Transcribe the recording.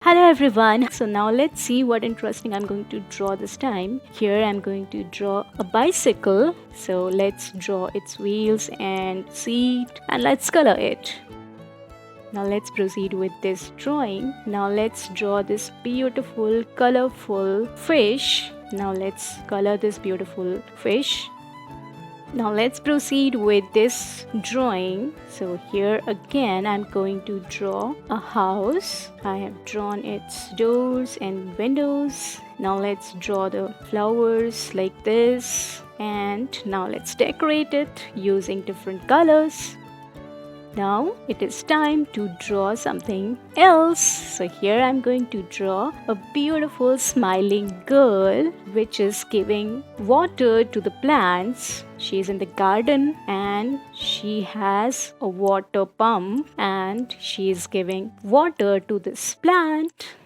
Hello everyone. So now let's see what interesting I'm going to draw this time. Here I'm going to draw a bicycle. So let's draw its wheels and seat and let's color it. Now let's proceed with this drawing. Now let's draw this beautiful colorful fish. Now let's color this beautiful fish. Now let's proceed with this drawing. So here again I'm going to draw a house. I have drawn its doors and windows. Now let's draw the flowers like this, and now let's decorate it using different colors. Now it is time to draw something else. So here I'm going to draw a beautiful smiling girl which is giving water to the plants. She is in the garden and she has a water pump and she is giving water to this plant.